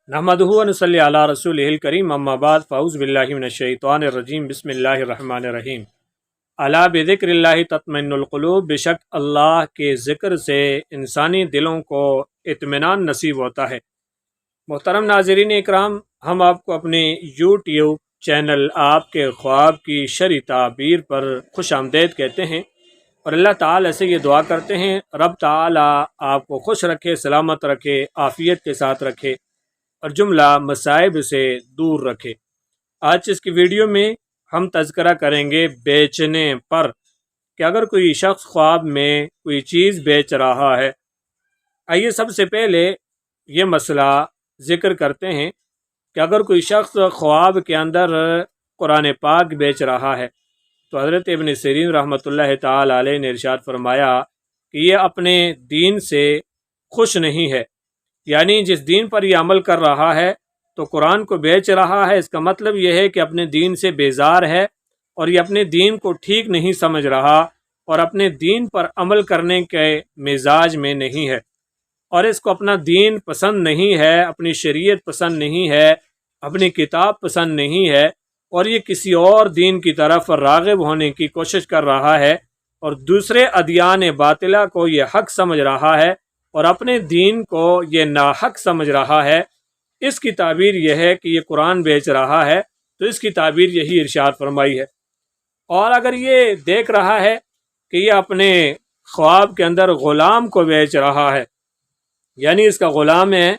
नहमदुहु व नसल्ली अला रसूलिहिल करीम अम्मा बाद फ़अऊज़ु बिल्लाहि मिनश्शैतानिर रजीम बिस्मिल्लाहिर रहमानिर रहीम। अला बिज़िक्रिल्लाहि तत्मइन्नुल क़ुलूब, बेशक अल्लाह के ज़िक्र से इंसानी दिलों को इत्मीनान नसीब होता है। मोहतरम नाज़रीन इकराम, हम आपको अपने यूट्यूब चैनल आपके ख्वाब की शरई ताबीर पर खुश आमदेद कहते हैं और अल्लाह ताला से ये दुआ करते हैं रब ताला आपको खुश रखे, सलामत रखे, आफ़ियत के साथ रखे और जुमला मसाइब से दूर रखे। आज इसकी वीडियो में हम तज़किरा करेंगे बेचने पर कि अगर कोई शख्स ख्वाब में कोई चीज़ बेच रहा है। आइए सबसे पहले ये मसला ज़िक्र करते हैं कि अगर कोई शख्स ख्वाब के अंदर कुरान पाक बेच रहा है तो हज़रत इब्न सिरीन रहमतुल्लाह ताला अलैह ने इरशाद फरमाया कि ये अपने दीन से खुश नहीं है, यानी जिस दीन पर यह अमल कर रहा है तो कुरान को बेच रहा है, इसका मतलब यह है कि अपने दीन से बेजार है और ये अपने दीन को ठीक नहीं समझ रहा और अपने दीन पर अमल करने के मिजाज में नहीं है और इसको अपना दीन पसंद नहीं है, अपनी शरीयत पसंद नहीं है, अपनी किताब पसंद नहीं है और ये किसी और दीन की तरफ राग़िब होने की कोशिश कर रहा है और दूसरे अदियान बातिला को ये हक समझ रहा है और अपने दीन को ये नाहक समझ रहा है। इसकी ताबीर यह है कि ये कुरान बेच रहा है, तो इसकी ताबीर यही इरशाद फरमाई है। और अगर ये देख रहा है कि ये अपने ख्वाब के अंदर ग़ुलाम को बेच रहा है, यानी इसका ग़ुलाम है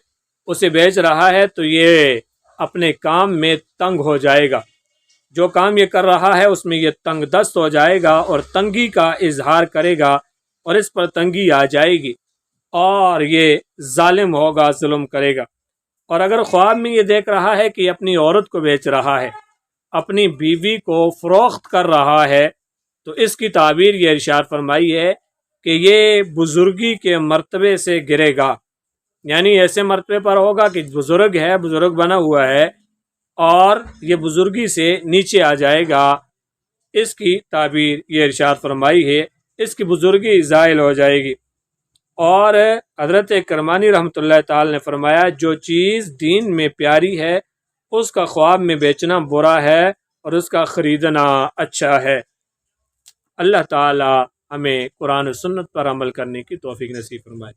उसे बेच रहा है, तो ये अपने काम में तंग हो जाएगा। जो काम ये कर रहा है उसमें ये तंग दस्त हो जाएगा और तंगी का इजहार करेगा और इस पर तंगी आ जाएगी और ये जालिम होगा, जुल्म करेगा। और अगर ख्वाब में ये देख रहा है कि अपनी औरत को बेच रहा है, अपनी बीवी को फ़रोख्त कर रहा है, तो इसकी ताबीर ये इरशाद फरमाई है कि ये बुज़ुर्गी के मर्तबे से गिरेगा, यानी ऐसे मर्तबे पर होगा कि बुज़ुर्ग है, बुज़ुर्ग बना हुआ है और ये बुज़ुर्गी से नीचे आ जाएगा। इसकी ताबीर ये इरशाद फरमाई है, इसकी बुज़ुर्गी ज़ाइल हो जाएगी। और हज़रत करमानी रहमतुल्लाह ताला ने फरमाया जो चीज़ दीन में प्यारी है उसका ख्वाब में बेचना बुरा है और उसका ख़रीदना अच्छा है। अल्लाह ताला हमें कुरान और सुन्नत पर अमल करने की तौफीक नसीब फरमाए।